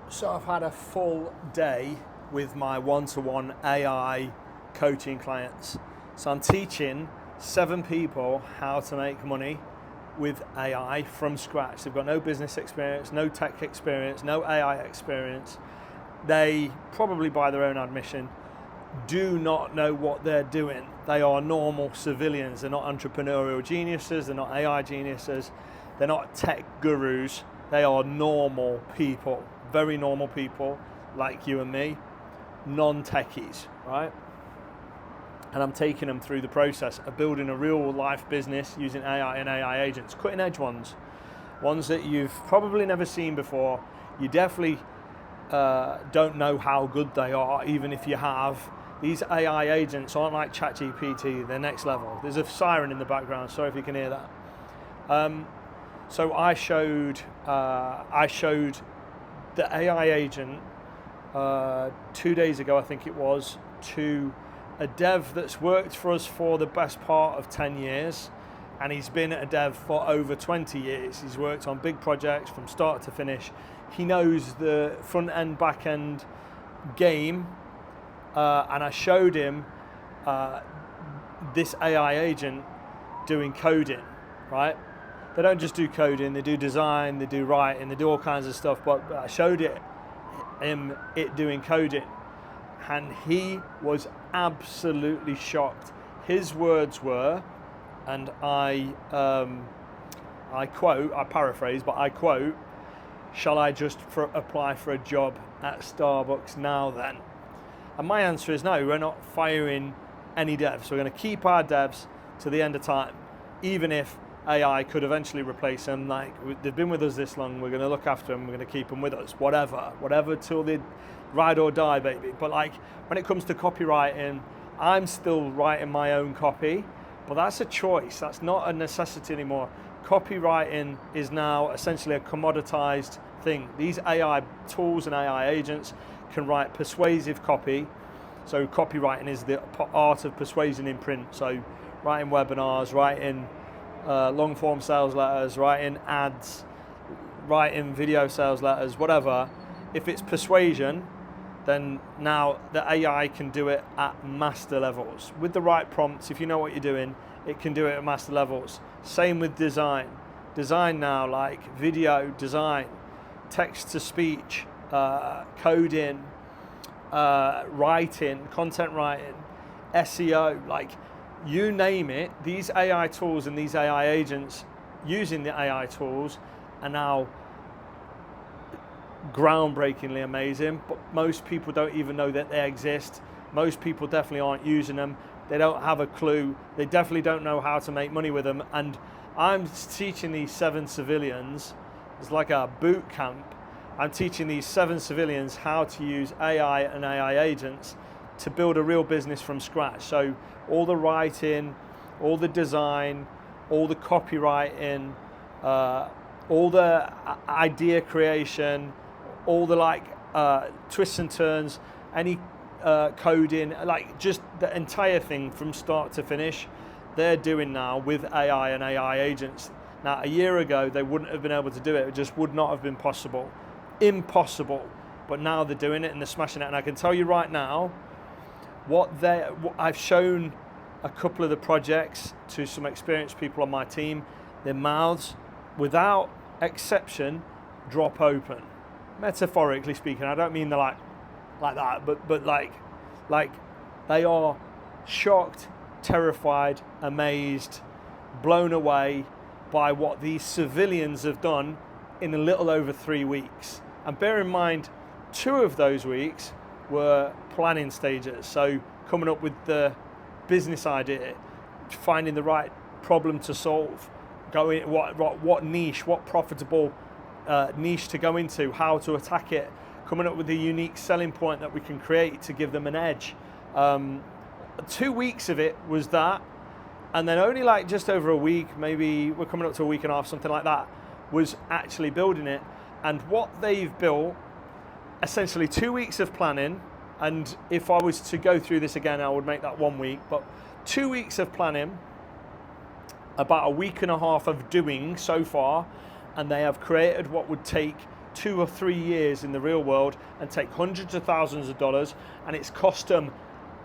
So I've had a full day with my one-to-one AI coaching clients. So I'm teaching 7 people how to make money with AI from scratch. They've got no business experience, no tech experience, no AI experience. They probably, by their own admission, do not know what they're doing. They are normal civilians. They're not entrepreneurial geniuses. They're not AI geniuses. They're not tech gurus. They are normal people, very normal people like you and me, non-techies, right? And I'm taking them through the process of building a real life business using AI and AI agents, cutting edge ones that you've probably never seen before. You definitely don't know how good they are, even if you have. These AI agents aren't like ChatGPT, they're next level. There's a siren in the background, sorry if you can hear that. So I showed the AI agent 2 days ago, I think it was, to a dev that's worked for us for the best part of 10 years, and he's been a dev for over 20 years. He's worked on big projects from start to finish. He knows the front end, back end game, and I showed him this AI agent doing coding, right? They don't just do coding, they do design, they do writing, they do all kinds of stuff, but I showed him doing coding, and he was absolutely shocked. His words were, and I quote, I paraphrase, but I quote, "Shall I just apply for a job at Starbucks now then?" And my answer is no, we're not firing any devs. We're going to keep our devs to the end of time, even if AI could eventually replace them. Like, they've been with us this long, we're going to look after them, we're going to keep them with us, whatever till they ride or die, baby. But like, when it comes to copywriting, I'm still writing my own copy, but that's a choice. That's not a necessity anymore. Copywriting is now essentially a commoditized thing. These AI tools and AI agents can write persuasive copy. So copywriting is the art of persuasion in print. So writing webinars, writing long form sales letters, writing ads, writing video sales letters, whatever. If it's persuasion, then now the AI can do it at master levels. With the right prompts, if you know what you're doing, it can do it at master levels. Same with design. Design now, like video design, text to speech, coding, writing, content writing, SEO, like you name it. These AI tools and these AI agents using the AI tools are now groundbreakingly amazing, but most people don't even know that they exist. Most people definitely aren't using them. They don't have a clue. They definitely don't know how to make money with them. And I'm teaching these 7 civilians, it's like a boot camp. I'm teaching these 7 civilians how to use AI and AI agents to build a real business from scratch. So all the writing, all the design, all the copywriting, all the idea creation, all the twists and turns, any coding, like just the entire thing from start to finish, they're doing now with AI and AI agents. Now, a year ago, they wouldn't have been able to do it. It just would not have been possible. Impossible. But now they're doing it and they're smashing it. And I can tell you right now, I've shown a couple of the projects to some experienced people on my team. Their mouths, without exception, drop open. Metaphorically speaking, I don't mean they're like that, but like they are shocked, terrified, amazed, blown away by what these civilians have done in a little over 3 weeks. And bear in mind, 2 of those weeks were planning stages. So coming up with the business idea, finding the right problem to solve, going what niche, what profitable niche to go into, how to attack it, coming up with a unique selling point that we can create to give them an edge. 2 weeks of it was that, and then only like just over a week, maybe we're coming up to a week and a half, something like that, was actually building it. And what they've built, essentially 2 weeks of planning, and if I was to go through this again, I would make that 1 week, but 2 weeks of planning, about a week and a half of doing so far, and they have created what would take 2 or 3 years in the real world and take hundreds of thousands of dollars, and it's cost them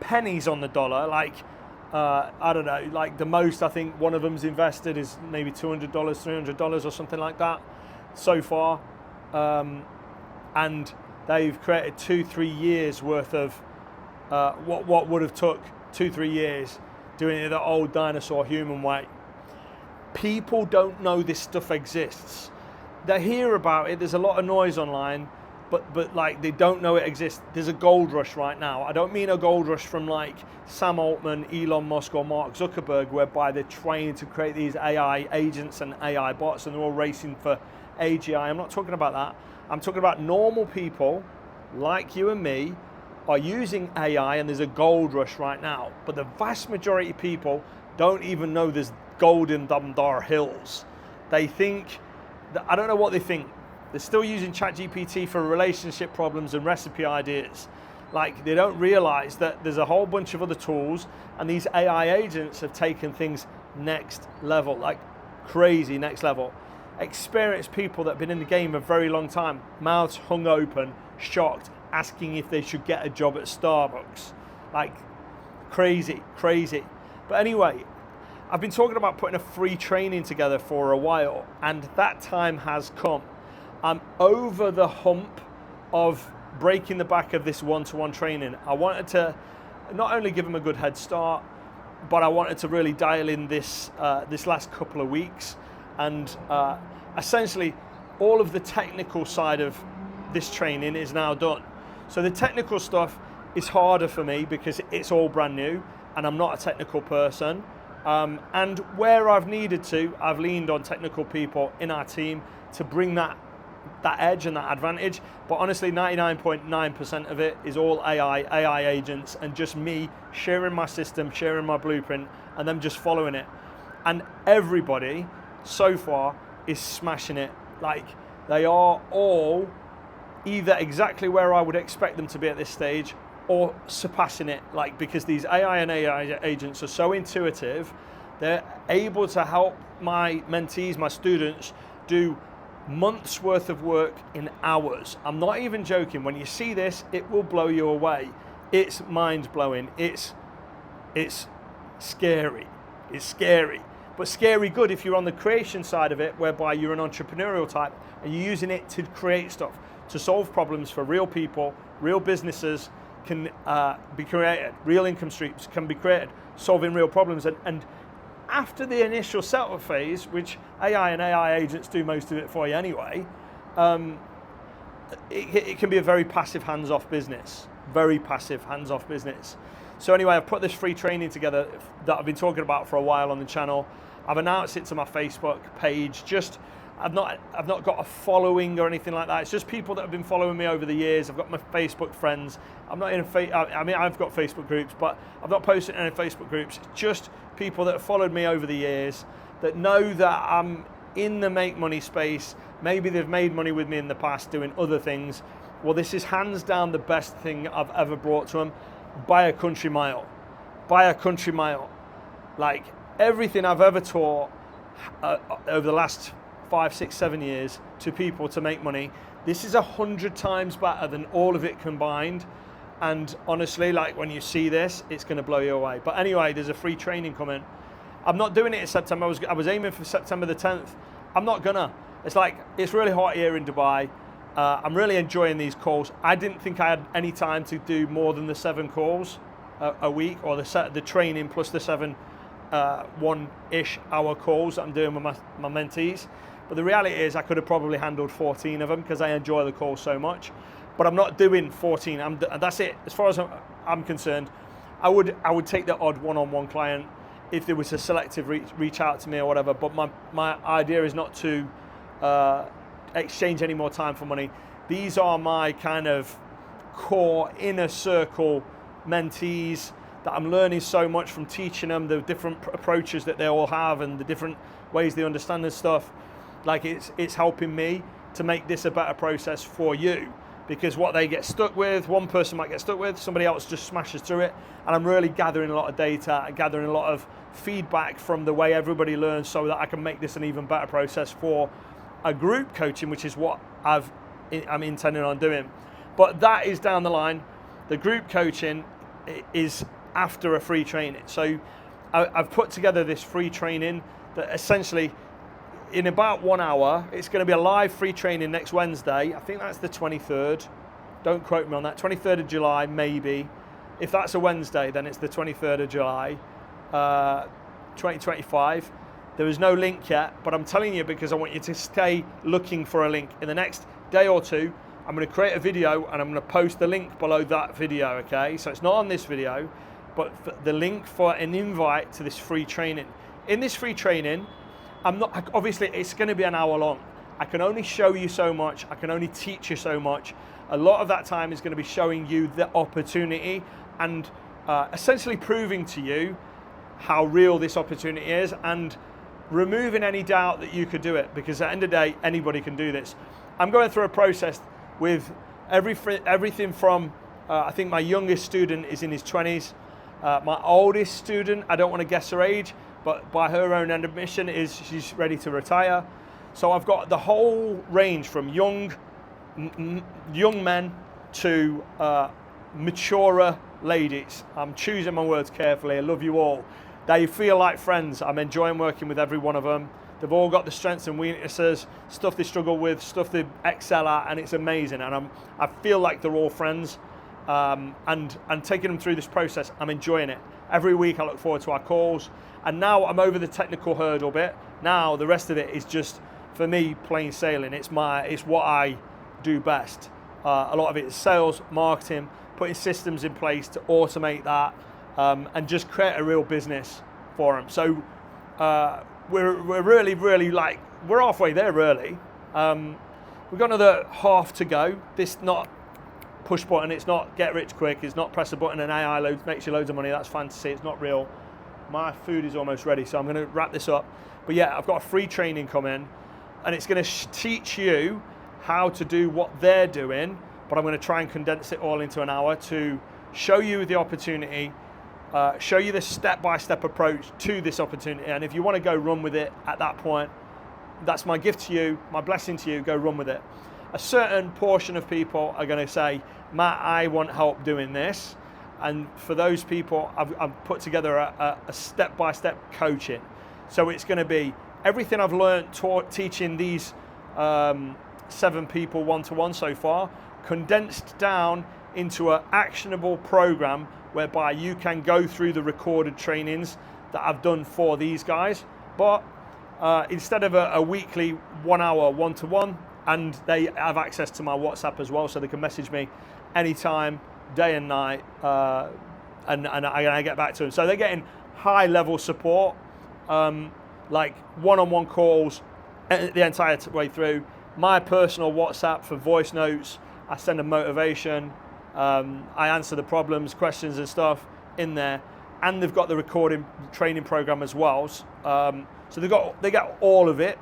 pennies on the dollar. Like, I don't know, like the most I think one of them's invested is maybe $200, $300 or something like that so far. And they've created 2-3 years worth of what would have took 2-3 years doing it the old dinosaur human way. People don't know this stuff exists. They hear about it, there's a lot of noise online, but like they don't know it exists. There's a gold rush right now. I don't mean a gold rush from like Sam Altman, Elon Musk or Mark Zuckerberg, whereby they're trying to create these AI agents and AI bots and they're all racing for AGI. I'm not talking about that. I'm talking about normal people like you and me are using AI, and there's a gold rush right now. But the vast majority of people don't even know there's gold in Damdar Hills. They think, I don't know what they think. They're still using ChatGPT for relationship problems and recipe ideas. Like, they don't realize that there's a whole bunch of other tools, and these AI agents have taken things next level, like crazy next level. Experienced people that have been in the game a very long time, mouths hung open, shocked, asking if they should get a job at Starbucks. Like, crazy. But anyway, I've been talking about putting a free training together for a while, and that time has come. I'm over the hump of breaking the back of this one-to-one training. I wanted to not only give them a good head start, but I wanted to really dial in this last couple of weeks. And essentially, all of the technical side of this training is now done. So the technical stuff is harder for me because it's all brand new, and I'm not a technical person. And where I've needed to, I've leaned on technical people in our team to bring that edge and that advantage. But honestly, 99.9% of it is all AI agents, and just me sharing my system, sharing my blueprint, and them just following it. And everybody so far is smashing it. Like, they are all either exactly where I would expect them to be at this stage or surpassing it, like, because these AI agents are so intuitive. They're able to help my mentees, my students, do months worth of work in hours. I'm not even joking. When you see this, it will blow you away. It's mind-blowing. It's scary. It's scary. But scary good if you're on the creation side of it, whereby you're an entrepreneurial type and you're using it to create stuff, to solve problems for real people. Real businesses can be created. Real income streams can be created, solving real problems. And after the initial setup phase, which AI and AI agents do most of it for you anyway, it can be a very passive hands-off business. Very passive hands-off business. So anyway, I've put this free training together that I've been talking about for a while on the channel. I've announced it to my Facebook page. I've not got a following or anything like that. It's just people that have been following me over the years. I've got my Facebook friends. I'm not in I've got Facebook groups, but I've not posted in any Facebook groups. It's just people that have followed me over the years that know that I'm in the make money space. Maybe they've made money with me in the past doing other things. Well, this is hands down the best thing I've ever brought to them by a country mile. By a country mile. Like, everything I've ever taught over the last 5, 6, 7 years to people to make money, this is 100 times better than all of it combined. And honestly, like, when you see this, it's going to blow you away. But anyway, there's a free training coming. I'm not doing it in September. I was aiming for September the 10th. I'm not gonna. It's really hot here in Dubai. I'm really enjoying these calls. I didn't think I had any time to do more than the 7 calls a week, or the training plus the 7 1-ish hour calls that I'm doing with my mentees. But the reality is I could have probably handled 14 of them because I enjoy the calls so much. But I'm not doing 14. That's it. As far as I'm concerned, I would take the odd one-on-one client if there was a selective reach out to me or whatever. But my idea is not to exchange any more time for money. These are my kind of core inner circle mentees that I'm learning so much from, teaching them the different approaches that they all have and the different ways they understand this stuff. Like, it's helping me to make this a better process for you, because what they get stuck with, one person might get stuck with, somebody else just smashes through it. And I'm really gathering a lot of data and gathering a lot of feedback from the way everybody learns, so that I can make this an even better process for a group coaching, which is what I've I'm intending on doing. But that is down the line. The group coaching is after a free training. So I've put together this free training that essentially in about 1 hour, it's going to be a live free training next Wednesday. I think that's the 23rd. Don't quote me on that. 23rd of July, maybe. If that's a Wednesday, then it's the 23rd of July, 2025. There is no link yet, but I'm telling you because I want you to stay looking for a link. In the next day or two, I'm going to create a video and I'm going to post the link below that video, okay? So it's not on this video, but the link for an invite to this free training. In this free training, obviously it's going to be an hour long. I can only show you so much. I can only teach you so much. A lot of that time is going to be showing you the opportunity and essentially proving to you how real this opportunity is and removing any doubt that you could do it, because at the end of the day, anybody can do this. I'm going through a process with everything from, I think my youngest student is in his 20s. My oldest student, I don't want to guess her age, but by her own admission she's ready to retire. So I've got the whole range from young men to maturer ladies. I'm choosing my words carefully. I love you all. They feel like friends. I'm enjoying working with every one of them. They've all got the strengths and weaknesses, stuff they struggle with, stuff they excel at, and it's amazing. And I feel like they're all friends. And taking them through this process, I'm enjoying it. Every week I look forward to our calls. And now I'm over the technical hurdle bit. Now the rest of it is just, for me, plain sailing. It's what I do best. A lot of it is sales, marketing, putting systems in place to automate that, and just create a real business for them. So we're really we're halfway there really. We've got another half to go. This not push button, it's not get rich quick, it's not press a button and AI makes you loads of money. That's fantasy. It's not real. My food is almost ready, so I'm going to wrap this up. But yeah, I've got a free training coming, and it's going to teach you how to do what they're doing, but I'm going to try and condense it all into an hour to show you the opportunity, show you the step-by-step approach to this opportunity. And if you want to go run with it at that point, that's my gift to you, my blessing to you, go run with it. A certain portion of people are going to say, Matt, I want help doing this. And for those people, I've put together a step-by-step coaching. So it's going to be everything I've learned teaching these 7 people one-to-one so far, condensed down into an actionable program whereby you can go through the recorded trainings that I've done for these guys. But instead of a weekly 1 hour one-to-one, and they have access to my WhatsApp as well, so they can message me anytime, day and night, and I get back to them. So they're getting high level support, like one-on-one calls the entire way through. My personal WhatsApp for voice notes, I send them motivation, I answer the problems, questions and stuff in there, and they've got the recording training program as well. So they get all of it.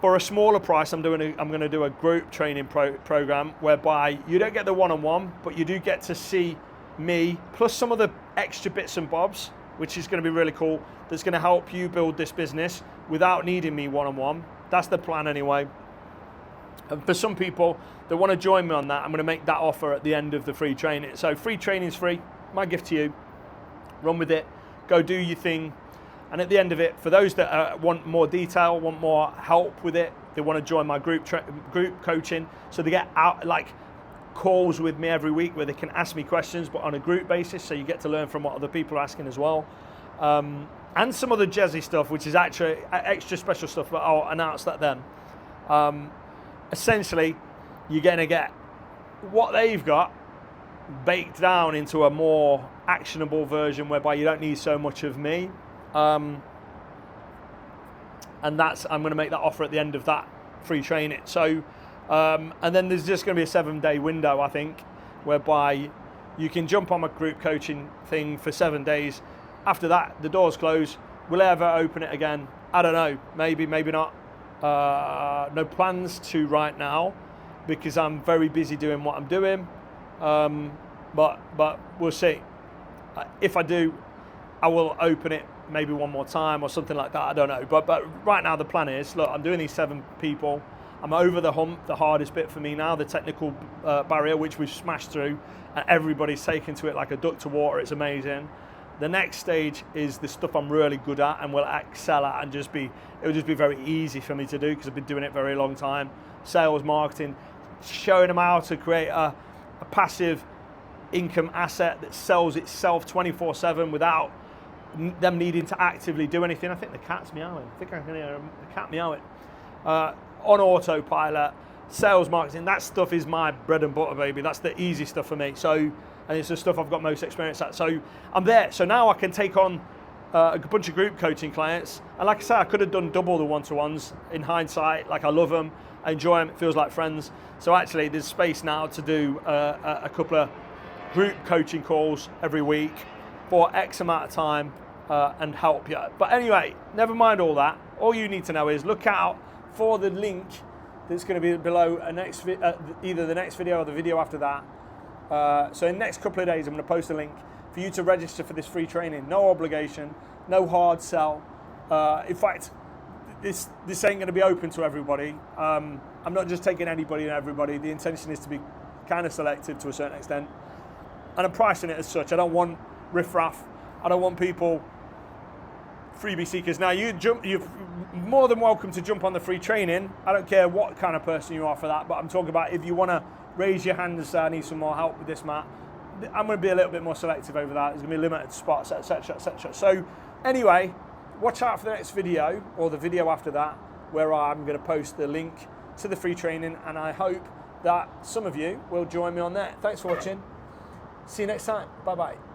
For a smaller price, I'm going to do a group training program whereby you don't get the one-on-one, but you do get to see me plus some of the extra bits and bobs, which is going to be really cool. That's going to help you build this business without needing me one-on-one. That's the plan anyway. And for some people that want to join me on that, I'm going to make that offer at the end of the free training. So free training is free. My gift to you. Run with it. Go do your thing. And at the end of it, for those that want more detail, want more help with it, they want to join my group coaching. So they get out like calls with me every week where they can ask me questions, but on a group basis. So you get to learn from what other people are asking as well. And some other jazzy stuff, which is actually extra special stuff, but I'll announce that then. Essentially, you're going to get what they've got baked down into a more actionable version whereby you don't need so much of me. And I'm going to make that offer at the end of that free training. So, and then there's just going to be a 7-day window, I think, whereby you can jump on my group coaching thing for 7 days. After that, the doors close. Will I ever open it again? I don't know. Maybe, maybe not. No plans to right now because I'm very busy doing what I'm doing. But we'll see. If I do, I will open it maybe one more time or something like that. I don't know. But right now the plan is, look, I'm doing these 7 people. I'm over the hump. The hardest bit for me now, the technical barrier, which we've smashed through, and everybody's taken to it like a duck to water. It's amazing. The next stage is the stuff I'm really good at and will excel at, and it'll just be very easy for me to do because I've been doing it a very long time. Sales, marketing, showing them how to create a passive income asset that sells itself 24/7 without them needing to actively do anything. I think the cat's meowing. I think I can hear a cat meowing. On autopilot, sales, marketing, that stuff is my bread and butter, baby. That's the easy stuff for me. So, and it's the stuff I've got most experience at. So I'm there. So now I can take on a bunch of group coaching clients. And like I said, I could have done double the one-to-ones in hindsight. Like, I love them, I enjoy them, it feels like friends. So actually there's space now to do a couple of group coaching calls every week for X amount of time and help you. But anyway, never mind all that. All you need to know is look out for the link that's going to be below either the next video or the video after that. So in the next couple of days, I'm going to post a link for you to register for this free training. No obligation, no hard sell. In fact, this ain't going to be open to everybody. I'm not just taking anybody and everybody. The intention is to be kind of selective to a certain extent. And I'm pricing it as such. I don't want riffraff. I don't want people, freebie seekers. Now, you're more than welcome to jump on the free training. I don't care what kind of person you are for that, but I'm talking about if you want to raise your hand and say, I need some more help with this, Matt, I'm going to be a little bit more selective over that. There's going to be limited spots, etc., etc. So anyway, watch out for the next video or the video after that, where I'm going to post the link to the free training, and I hope that some of you will join me on there. Thanks for watching. See you next time. Bye-bye.